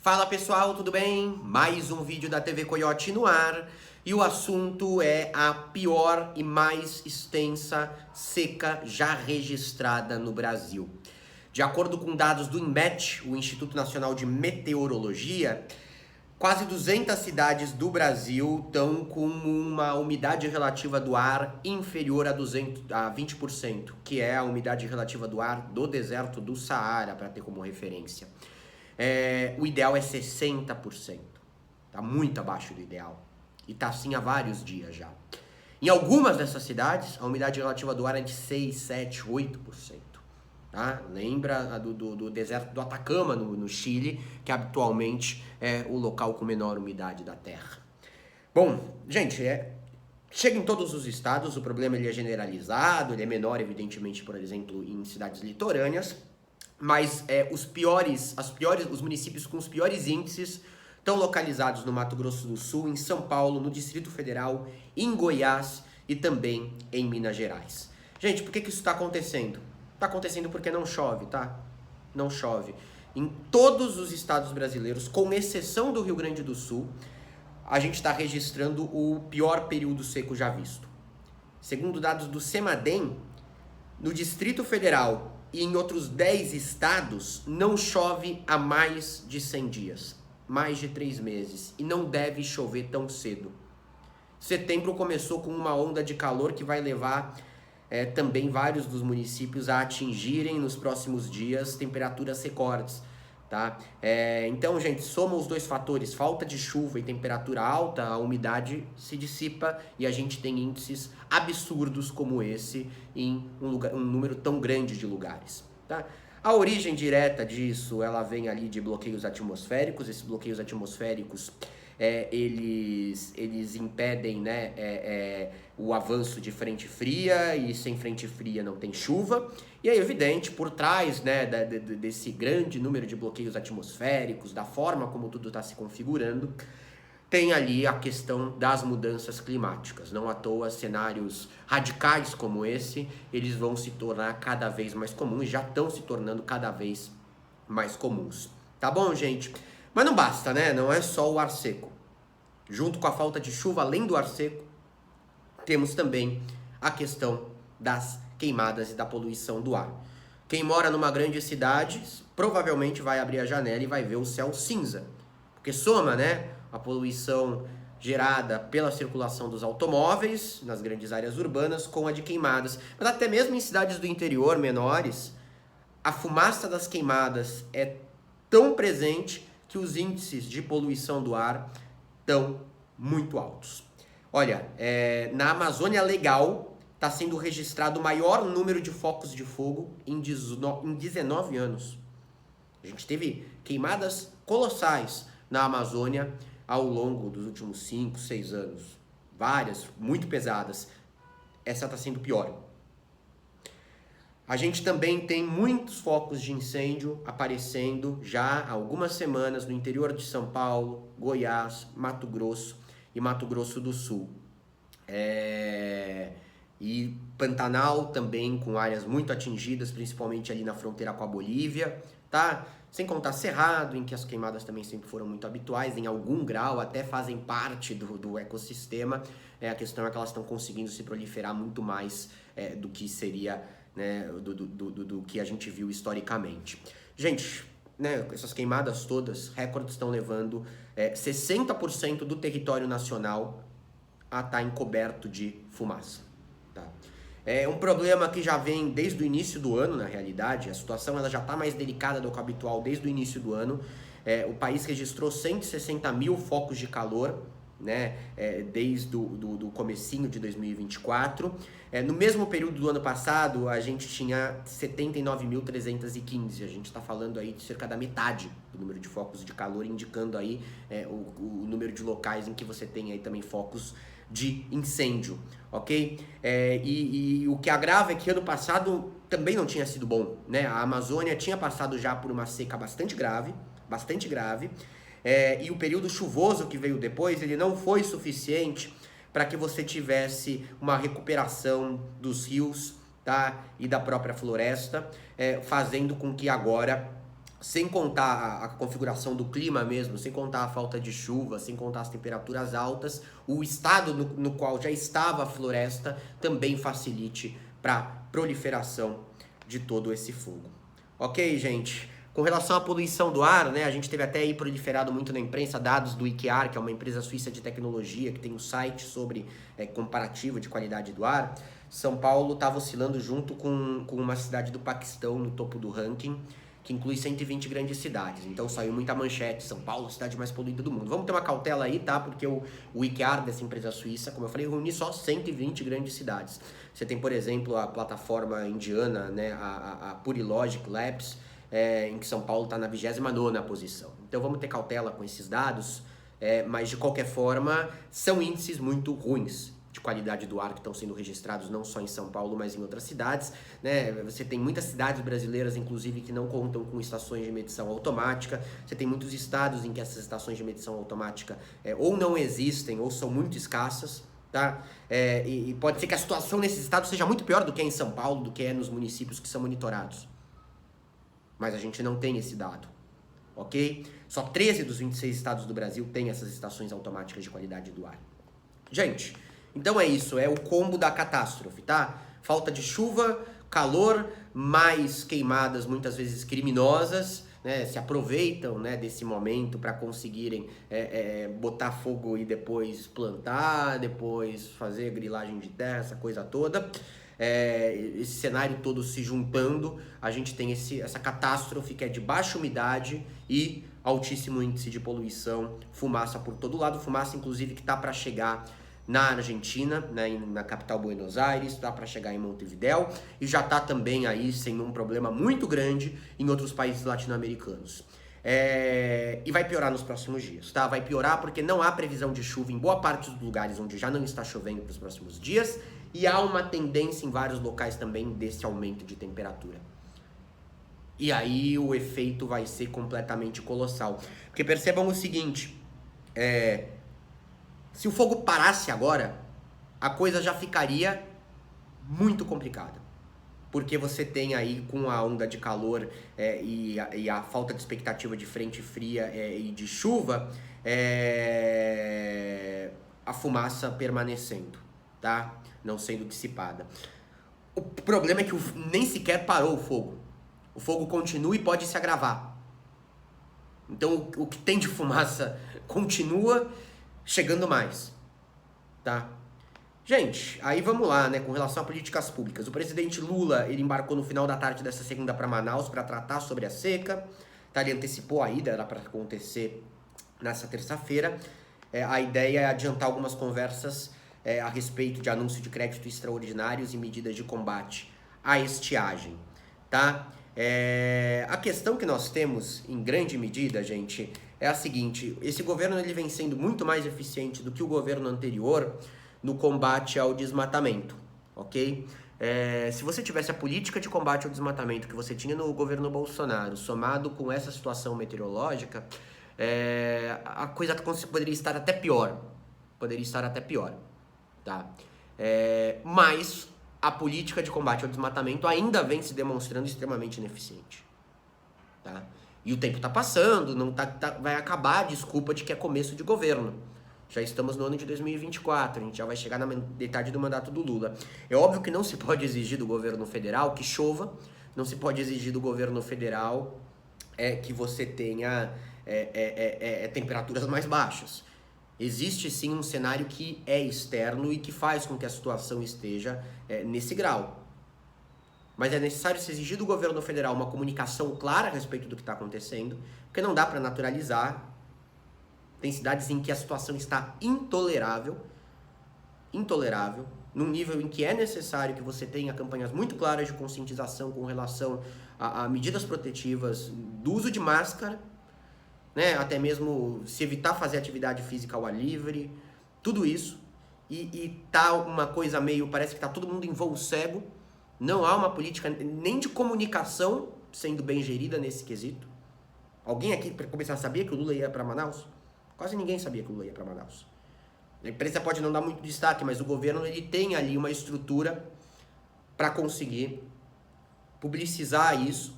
Fala pessoal, tudo bem? Mais um vídeo da TV Coyote no ar e o assunto é a pior e mais extensa seca já registrada no Brasil. De acordo com dados do INMET, o Instituto Nacional de Meteorologia, quase 200 cidades do Brasil estão com uma umidade relativa do ar inferior a 20%, que é a umidade relativa do ar do deserto do Saara, para ter como referência. O ideal é 60%. Tá muito abaixo do ideal. E tá assim há vários dias já. Em algumas dessas cidades, a umidade relativa do ar é de 6, 7, 8%. Tá? Lembra do deserto do Atacama, no Chile, que habitualmente é o local com menor umidade da Terra. Bom, gente, chega em todos os estados, o problema ele é generalizado, ele é menor, evidentemente, por exemplo, em cidades litorâneas, mas os municípios com os piores índices estão localizados no Mato Grosso do Sul, em São Paulo, no Distrito Federal, em Goiás e também em Minas Gerais. Gente, por que isso está acontecendo? Está acontecendo porque não chove, tá? Não chove. Em todos os estados brasileiros, com exceção do Rio Grande do Sul, a gente está registrando o pior período seco já visto. Segundo dados do CEMADEM, no Distrito Federal e em outros 10 estados, não chove há mais de 100 dias, mais de 3 meses, e não deve chover tão cedo. Setembro começou com uma onda de calor que vai levar também vários dos municípios a atingirem nos próximos dias temperaturas recordes. Tá? Então, gente, soma os dois fatores, falta de chuva e temperatura alta, a umidade se dissipa e a gente tem índices absurdos como esse em um número tão grande de lugares. Tá? A origem direta disso, ela vem ali de bloqueios atmosféricos. Esses bloqueios atmosféricos, eles impedem, né, o avanço de frente fria, e sem frente fria não tem chuva. E é evidente, por trás, né, desse grande número de bloqueios atmosféricos, da forma como tudo está se configurando, tem ali a questão das mudanças climáticas. Não à toa, cenários radicais como esse, eles vão se tornar cada vez mais comuns, já estão se tornando cada vez mais comuns. Tá bom, gente? Mas não basta, né? Não é só o ar seco. Junto com a falta de chuva, além do ar seco, temos também a questão das queimadas e da poluição do ar. Quem mora numa grande cidade provavelmente vai abrir a janela e vai ver o céu cinza, porque soma, né, a poluição gerada pela circulação dos automóveis nas grandes áreas urbanas com a de queimadas. Mas até mesmo em cidades do interior menores, a fumaça das queimadas é tão presente que os índices de poluição do ar estão muito altos. Olha, na Amazônia Legal está sendo registrado o maior número de focos de fogo em 19 anos. A gente teve queimadas colossais na Amazônia ao longo dos últimos 5, 6 anos. Várias, muito pesadas. Essa está sendo pior. A gente também tem muitos focos de incêndio aparecendo já há algumas semanas no interior de São Paulo, Goiás, Mato Grosso e Mato Grosso do Sul. E Pantanal também com áreas muito atingidas, principalmente ali na fronteira com a Bolívia, tá? Sem contar Cerrado, em que as queimadas também sempre foram muito habituais, em algum grau até fazem parte do ecossistema. A questão é que elas estão conseguindo se proliferar muito mais do que seria, né, do que a gente viu historicamente. Gente, né, essas queimadas todas, recordes estão levando 60% do território nacional a estar encoberto de fumaça. Tá? É um problema que já vem desde o início do ano, na realidade. A situação ela já está mais delicada do que o habitual desde o início do ano. O país registrou 160 mil focos de calor, né, desde do comecinho de 2024. No mesmo período do ano passado, a gente tinha 79.315. A gente está falando aí de cerca da metade do número de focos de calor, indicando aí o número de locais em que você tem aí também focos de incêndio, ok? E o que agrava é que ano passado também não tinha sido bom, né? A Amazônia tinha passado já por uma seca bastante grave, e o período chuvoso que veio depois, ele não foi suficiente para que você tivesse uma recuperação dos rios, tá? E da própria floresta, fazendo com que agora sem contar a configuração do clima mesmo, sem contar a falta de chuva, sem contar as temperaturas altas, o estado no qual já estava a floresta também facilite para proliferação de todo esse fogo. Ok, gente? Com relação à poluição do ar, né, a gente teve até aí proliferado muito na imprensa dados do IQAR, que é uma empresa suíça de tecnologia, que tem um site sobre comparativo de qualidade do ar. São Paulo estava oscilando junto com uma cidade do Paquistão no topo do ranking, que inclui 120 grandes cidades. Então saiu muita manchete, São Paulo, cidade mais poluída do mundo. Vamos ter uma cautela aí, tá? Porque o IQAR dessa empresa suíça, como eu falei, reúne só 120 grandes cidades. Você tem, por exemplo, a plataforma indiana, né, a Purilogic Labs, em que São Paulo está na 29ª posição. Então vamos ter cautela com esses dados, mas de qualquer forma são índices muito ruins de qualidade do ar que estão sendo registrados não só em São Paulo, mas em outras cidades, né? Você tem muitas cidades brasileiras, inclusive, que não contam com estações de medição automática. Você tem muitos estados em que essas estações de medição automática ou não existem ou são muito escassas, tá? E pode ser que a situação nesses estados seja muito pior do que é em São Paulo, do que é nos municípios que são monitorados. Mas a gente não tem esse dado, ok? Só 13 dos 26 estados do Brasil têm essas estações automáticas de qualidade do ar. Gente, então é isso, é o combo da catástrofe, tá? Falta de chuva, calor, mais queimadas muitas vezes criminosas, né? Se aproveitam, né, desse momento para conseguirem botar fogo e depois plantar, depois fazer grilagem de terra, essa coisa toda. Esse cenário todo se juntando, a gente tem essa catástrofe que é de baixa umidade e altíssimo índice de poluição, fumaça por todo lado, fumaça inclusive que está para chegar na Argentina, né, na capital Buenos Aires, está para chegar em Montevidéu e já está também aí sem um problema muito grande em outros países latino-americanos. E vai piorar nos próximos dias, tá? Vai piorar porque não há previsão de chuva em boa parte dos lugares onde já não está chovendo para os próximos dias e há uma tendência em vários locais também desse aumento de temperatura. E aí o efeito vai ser completamente colossal. Porque percebam o seguinte, se o fogo parasse agora, a coisa já ficaria muito complicada. Porque você tem aí com a onda de calor e a falta de expectativa de frente fria e de chuva, a fumaça permanecendo, tá? Não sendo dissipada. O problema é que nem sequer parou o fogo. O fogo continua e pode se agravar. Então o que tem de fumaça continua chegando mais, tá? Gente, aí vamos lá, né, com relação a políticas públicas. O presidente Lula, ele embarcou no final da tarde dessa segunda para Manaus para tratar sobre a seca, tá? Ele antecipou a ida, era para acontecer nessa terça-feira. A ideia é adiantar algumas conversas a respeito de anúncio de crédito extraordinários e medidas de combate à estiagem, tá? A questão que nós temos, em grande medida, gente, é a seguinte: esse governo ele vem sendo muito mais eficiente do que o governo anterior no combate ao desmatamento, ok? Se você tivesse a política de combate ao desmatamento que você tinha no governo Bolsonaro, somado com essa situação meteorológica, a coisa poderia estar até pior. Poderia estar até pior, tá? Mas a política de combate ao desmatamento ainda vem se demonstrando extremamente ineficiente, tá? E o tempo tá passando, vai acabar a desculpa de que é começo de governo. Já estamos no ano de 2024, a gente já vai chegar na metade do mandato do Lula. É óbvio que não se pode exigir do governo federal que chova, não se pode exigir do governo federal que você tenha temperaturas mais baixas. Existe sim um cenário que é externo e que faz com que a situação esteja nesse grau. Mas é necessário se exigir do governo federal uma comunicação clara a respeito do que está acontecendo, porque não dá para naturalizar. Tem cidades em que a situação está intolerável, num nível em que é necessário que você tenha campanhas muito claras de conscientização com relação a medidas protetivas, do uso de máscara, né, até mesmo se evitar fazer atividade física ao ar livre, tudo isso. E tá uma coisa meio, parece que tá todo mundo em voo cego, não há uma política nem de comunicação sendo bem gerida nesse quesito. Alguém aqui, para começar, sabia que o Lula ia para Manaus? Quase ninguém sabia que o Lula ia para Manaus. A imprensa pode não dar muito destaque, mas o governo ele tem ali uma estrutura para conseguir publicizar isso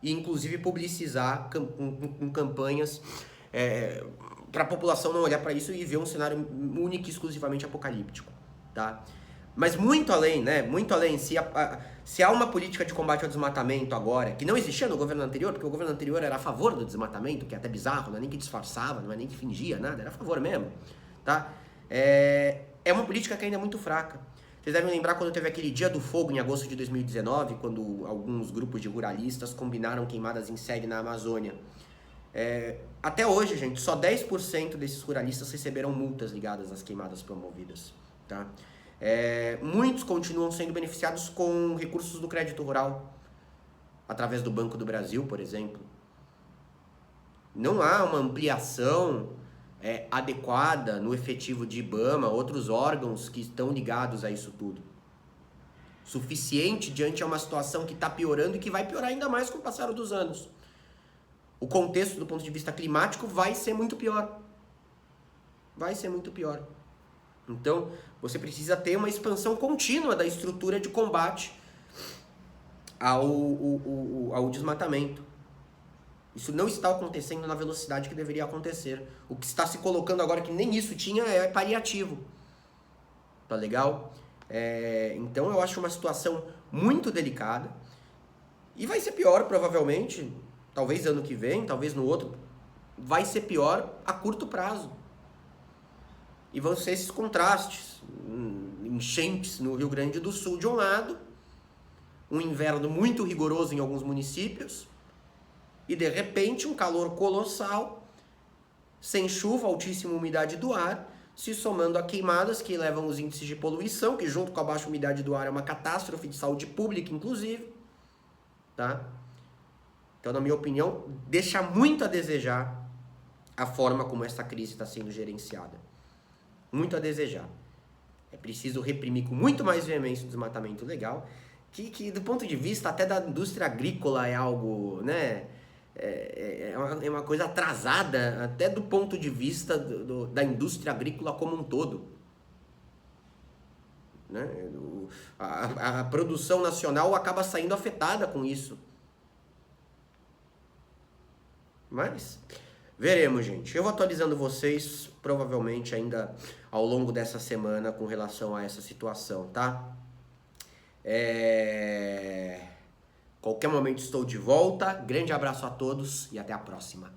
e inclusive publicizar com campanhas para a população não olhar para isso e ver um cenário único e exclusivamente apocalíptico, tá? Mas muito além, né? Muito além, se há uma política de combate ao desmatamento agora, que não existia no governo anterior, porque o governo anterior era a favor do desmatamento, que é até bizarro, não é nem que disfarçava, não é nem que fingia nada, era a favor mesmo, tá? É uma política que ainda é muito fraca. Vocês devem lembrar quando teve aquele Dia do Fogo em agosto de 2019, quando alguns grupos de ruralistas combinaram queimadas em série na Amazônia. Até hoje, gente, só 10% desses ruralistas receberam multas ligadas às queimadas promovidas, tá? Muitos continuam sendo beneficiados com recursos do crédito rural, através do Banco do Brasil, por exemplo. Não há uma ampliação adequada no efetivo de IBAMA, outros órgãos que estão ligados a isso tudo. Suficiente diante de uma situação que está piorando e que vai piorar ainda mais com o passar dos anos. O contexto do ponto de vista climático vai ser muito pior. Vai ser muito pior. Então, você precisa ter uma expansão contínua da estrutura de combate ao desmatamento. Isso não está acontecendo na velocidade que deveria acontecer. O que está se colocando agora, que nem isso tinha, é paliativo. Tá legal? Então, eu acho uma situação muito delicada. E vai ser pior, provavelmente, talvez ano que vem, talvez no outro, vai ser pior a curto prazo. E vão ser esses contrastes, enchentes no Rio Grande do Sul de um lado, um inverno muito rigoroso em alguns municípios, e de repente um calor colossal, sem chuva, altíssima umidade do ar, se somando a queimadas que elevam os índices de poluição, que junto com a baixa umidade do ar é uma catástrofe de saúde pública, inclusive, tá? Então, na minha opinião, deixa muito a desejar a forma como essa crise está sendo gerenciada. Muito a desejar. É preciso reprimir com muito mais veemência o desmatamento ilegal, que do ponto de vista até da indústria agrícola é algo, né? É uma coisa atrasada, até do ponto de vista da indústria agrícola como um todo. Né? A produção nacional acaba saindo afetada com isso. Mas veremos, gente. Eu vou atualizando vocês, provavelmente ainda ao longo dessa semana, com relação a essa situação, tá? Qualquer momento estou de volta. Grande abraço a todos e até a próxima.